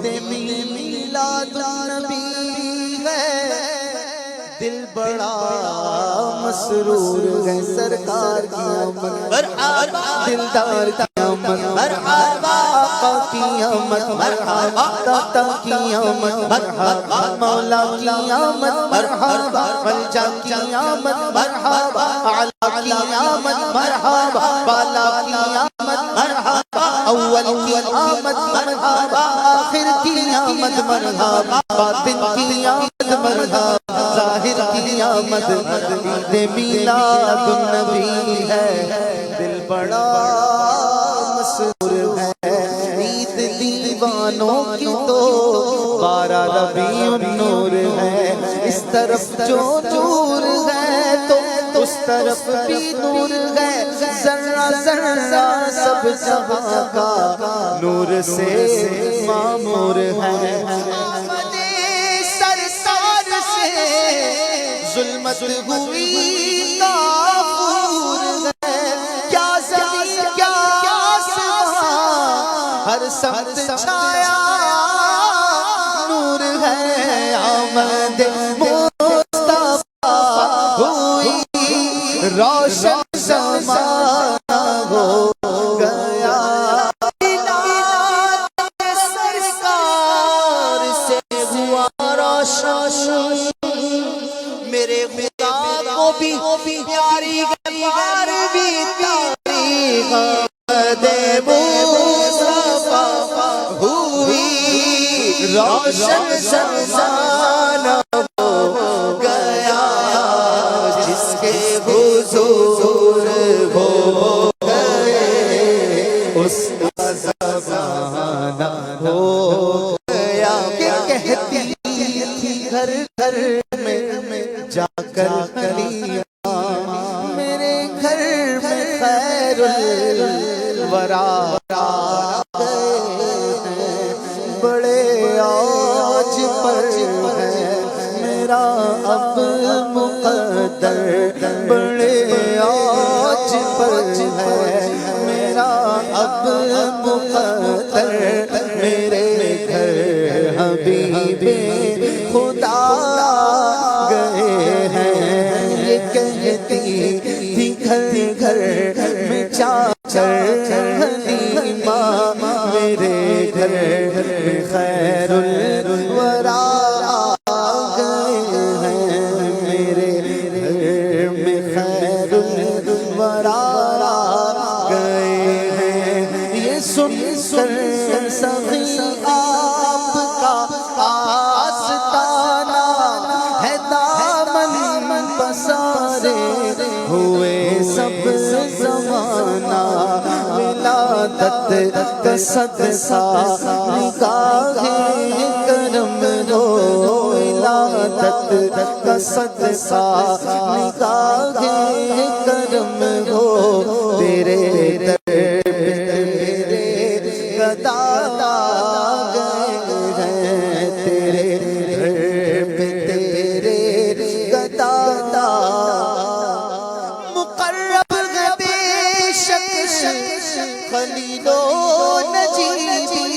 میلاد النبی ہے، دل بڑا مسرور ہے سرکار کی آمد، دلدار کی آمد، آقا کی آمد، داتا کی آمد، مولا کی آمد، مرحبا ملجا کی آمد، مرحبا اعلیٰ کی آمد، مرحبا بالا کی آمد، مرحبا اول کی آمد، مرحبا آخر کی آمد، مرحبا باطن کی آمد، مرحبا ظاہر کی آمد، عید میلاد النبی ہے، دل بڑا مسرور ہے، عید دیوانوں کی تو 12 ربیع النور ہے، اس طرف جو نور ہے تو اس طرف بھی نور ہے، ذرہ ذرہ سب جہاں کا نور سے معمور ہے، آمد سرکار سے ظلمت ہوئی کافور ہے، کیا زمین کیا آسمان ہر سمت چھایا نور ہے، آمد مصطفیٰ ہوئی روشن زمانہ ہو گیا، سرکار سے ہوا روشن، میرے خدا کو بھی پیاری غیار بھی تاریخ آمد مصطفیٰ ہوئی روشن زمانہ ہو گیا، جس کے حضور ہو گئے اس کا زمانہ ہو گیا، کہتی تھی گھر گھر میں جا کر کلیاں، میرے گھر میں خیر الورا بڑے عاج پر ہے میرا اب مقدر، بڑے عاج پر ہے میرا اب مقدر، میرے گھر حبیب خدا گئے ہیں، یہ کہتی تھی گھر گھر میں جا کر حلیمہ، میرے گھر میں خیر الورا گئے ہیں، میرے گھر میں خیر الورا گئے ہیں، یہ سن کر سخی آپ کا آستانہ ہے، دامن پسارے ہوئے سب زمانہ، ولادت کا صدقہ نگاہ کرم ہو، ولادت کا صدقہ نگاہ کرم ہو، تیرے در پہ میرے گدا گئے ہیں، تیرے در پہ تیرے گدا مقرب بے شک خلیل و نجیبی،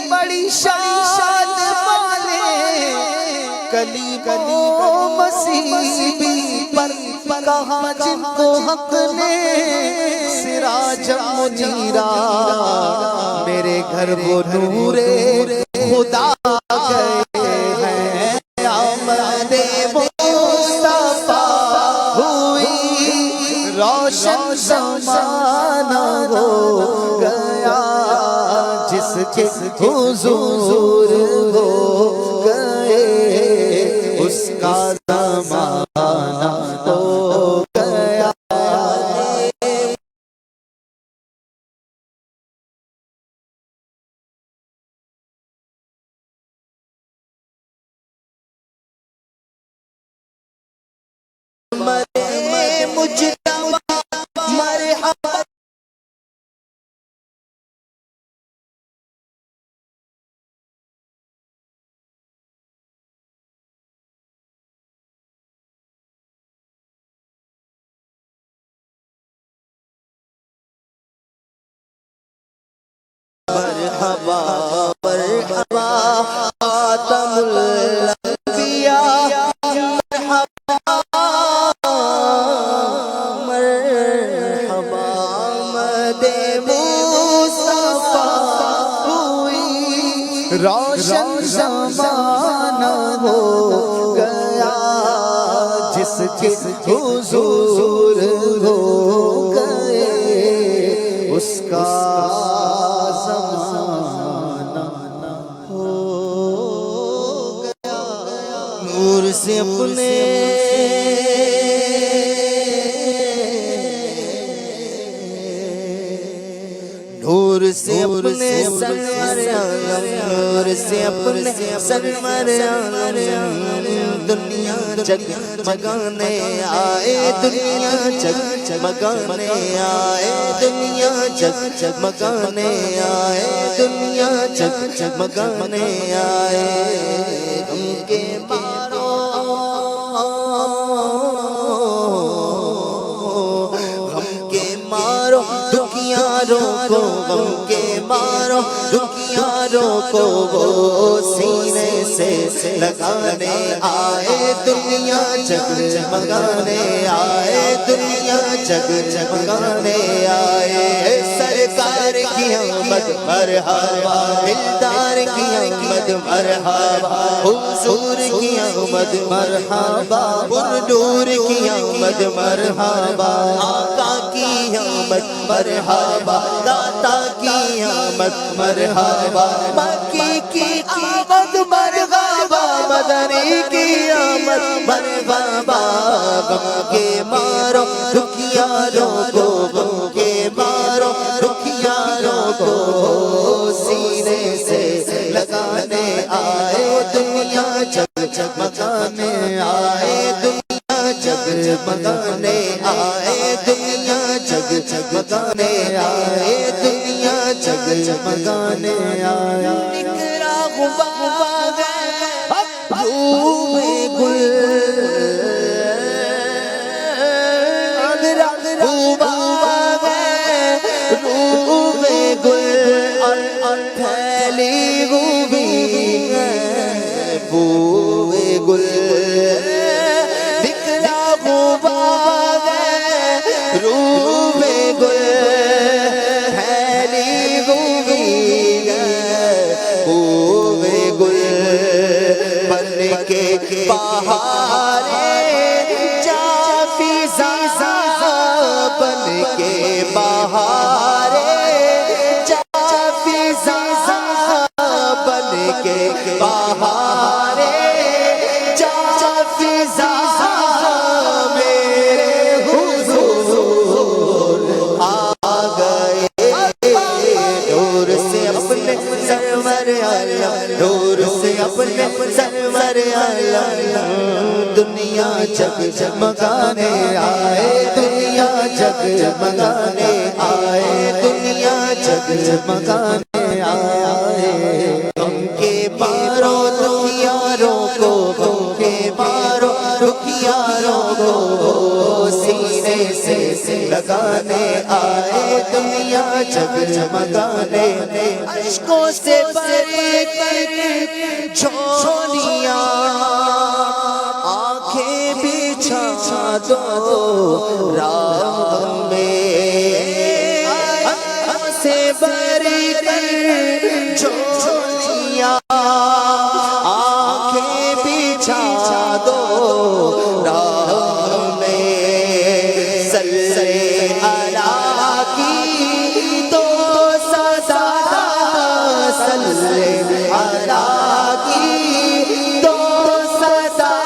بڑی شان والے کلیم و مسیحی پر کہاں جن کو حق نے سراج منیرا، میرے گھر وہ نور خدا گئے ہیں، آمد مصطفیٰ ہوئی روشن زمانہ ہو گیا، جس کے حضور ہو گئے اس کا زمانہ ہو گیا، مرے مجتبی مرحبا مرحبا مرحبا خاتم الانبیاء مرحبا مرحبا آمد مصطفیٰ ہوئی روشن زمانہ ہو گیا جس کے حضور ہو گئے اس کا زمانہ ہو گیا نور سے اپنے نور سے اپنے سرور عالم نور سے اپنے سرور عالم دنیا جگمگانے آئے دنیا جگمگانے آئے دنیا جگمگانے آئے دنیا جگمگانے آئے غم کے مارو غم کے مارو دکھیاروں کو غم کے مارو دکھیاروں کو وہ سینے سے لگانے آئے دنیا جگمگانے آئے دنیا جگمگانے آئے سرکار کی آمد مرحبا دلدار کی آمد مرحبا حضور کی آمد مرحبا پرنور کی آمد مرحبا آقا کی آمد مرحبا داتا کی آمد مرحبا مکی کی آمد مرحبا مدنی کی آمد مرحبا غم کے مارو دکھیاروں کو غم کے مارو دکھیاروں کو سینے سے لگانے آئے دنیا جگمگانے آئے دنیا جگمگانے آئے دنیا جگمگانے آئے دنیا جگمگانے آئے نکلا غبار روح گل روح گل پھیلی ہوئی بوئے گل نکلا غبار روح گل پھیلی ہوئی بوئے گل بن کے بہارے جا فضا بن کے بہارے جا فضا بن کے بہارے جا فضا میرے حضور آ گئے نور سے اپنے سرور عالم نور سے اپنے سرور عالم دنیا جگمگانے آئے دنیا جگمگانے آئے دنیا جگمگانے آئے غم کے مارو دکھیاروں کو غم کے مارو دکھیاروں کو سینے سے لگانے آئے دنیا جگمگانے اشکوں سے بھر کر جھولیاں آنکھیں بچھا دو راہ میں سے بھر کر جھولیاں آنکھیں بچھا دو راہ میں سلسلے علا کی تو سزا سلسلے علا کی تو سزا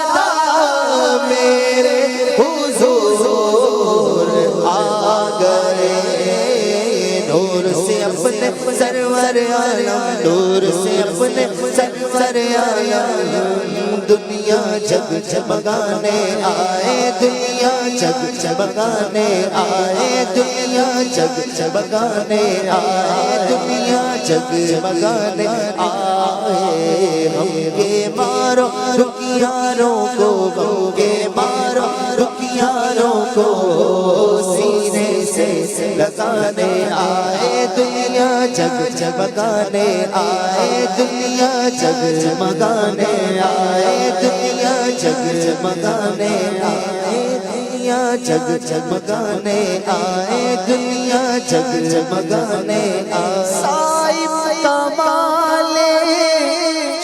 میرے حضور آ گئے نور سے اپنے سرور عالم نور سے اپنے سرور عالم دنیا جگمگانے آئے دنیا جگمگانے آئے دنیا جگمگانے آئے دنیا جگمگانے آئے ہم کے مارو دکھیاروں کو غم کے مارو دکھیاروں کو سینے سے جگمگانے آئے دنیا جگمگانے آئے دنیا جگمگانے آئے دنیا جگمگانے آئے دنیا جگمگانے آئے دنیا جگمگانے آئے صاحب کمال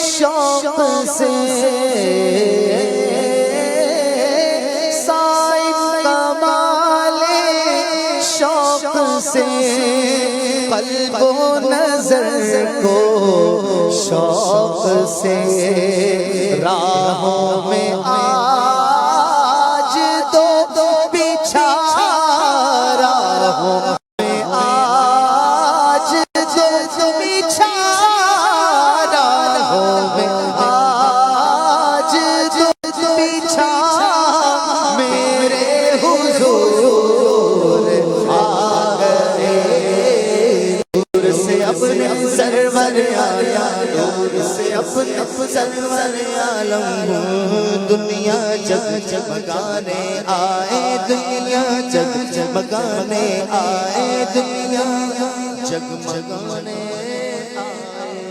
شوق سے سے قلب و نظر کو شوق سے راہوں میں آج دو بچھا راہوں میں آج دو بچھا راہوں میں آج دو بچھا میرے حضور اپنے سرور عالم سے اپنے سرور عالم دنیا جگمگانے آئے دنیا جگمگانے آئے دنیا جگمگانے آئے.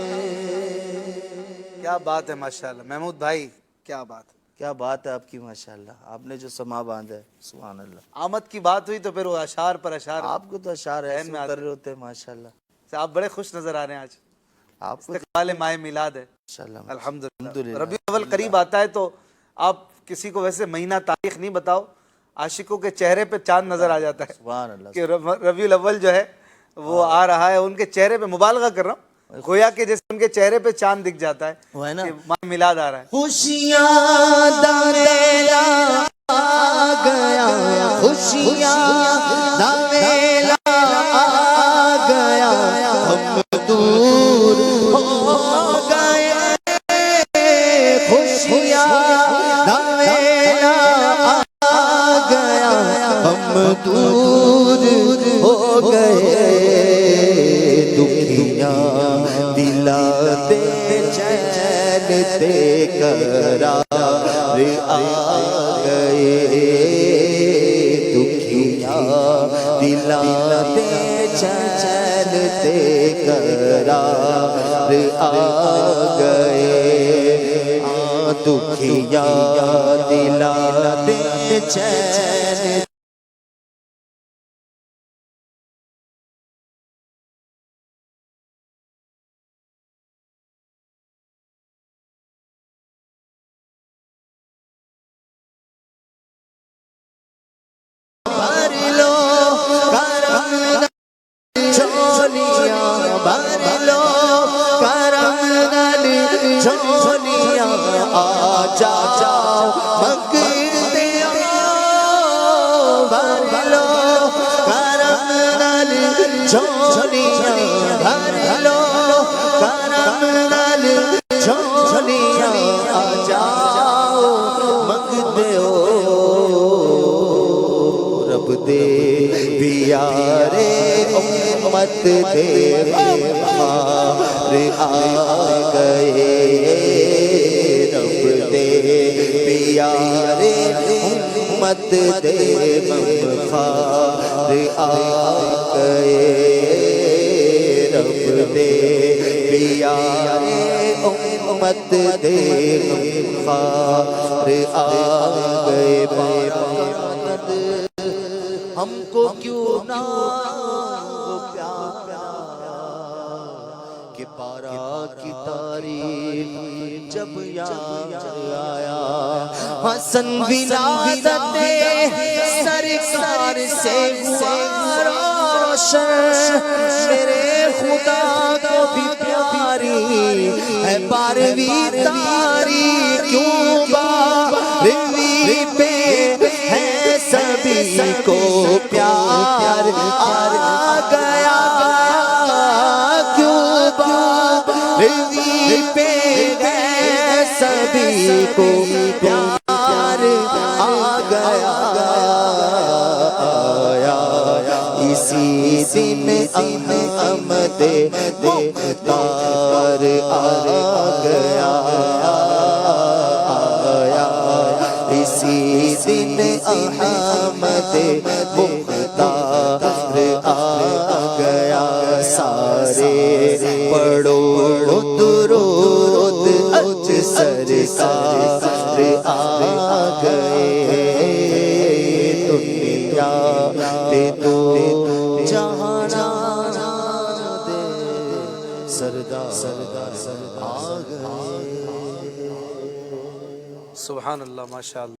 کیا بات ہے ماشاءاللہ محمود بھائی، کیا بات ہے، کیا بات ہے آپ کی ماشاءاللہ. آپ نے جو سما باندھا ہے سبحان اللہ. آمد کی بات ہوئی تو پھر وہ اشعار پر اشعار آپ کو تو اشعار ایسے کر رہے ہوتے ہیں ماشاءاللہ. آپ بڑے خوش نظر آ رہے ہیں آج. آپ کو استقبال ماہ میلاد ہے ماشاءاللہ. الحمدللہ. ربیع الاول قریب آتا ہے تو آپ کسی کو ویسے مہینہ تاریخ نہیں بتاؤ، عاشقوں کے چہرے پہ چاند نظر آ جاتا ہے سبحان اللہ. کہ ربیع الاول جو ہے وہ آ رہا ہے. ان کے چہرے پہ مبالغہ کر رہا ہوں، گویا کہ جیسے ان کے چہرے پہ چاند دکھ جاتا ہے وہ ہے نا کہ ماہ میلاد آ رہا ہے. خوشیاں دریلا آ گیا خوشیاں دریلا آ گیا ہم دور ہو گئے خوشیاں دریلا آ گیا ہم دور ہو گئے دکھیاں دلاتے چینتے قرار آ گئے دکھیاں دلاتے چینتے قرار آ گئے دکھیاں دلاتے چین امت دے بخار آ گئے رب دے پیارے امت دے بخار آ گئے رب دے پیارے امت دے بخار آ گئے. ہم کو کیوں نہ کہ پارا کی تاریخ جب یاد آیا حسن ولادت سرکار سے ہوا روشن میرے خدا کو بھی پیاری ہے بارویں تاریخ کیوں بارویں پہ ہے سبھی کو پیار آ گیا کیوں بارویں پہ ہے سبھی کو پیار آ گیا اسی دن احمد مختار آ گیا اسی دن احمد مختار آ سرکار آ گئے دنیا پہ تو جہان دے سردار آ گئے. سبحان اللہ، ماشاء اللہ.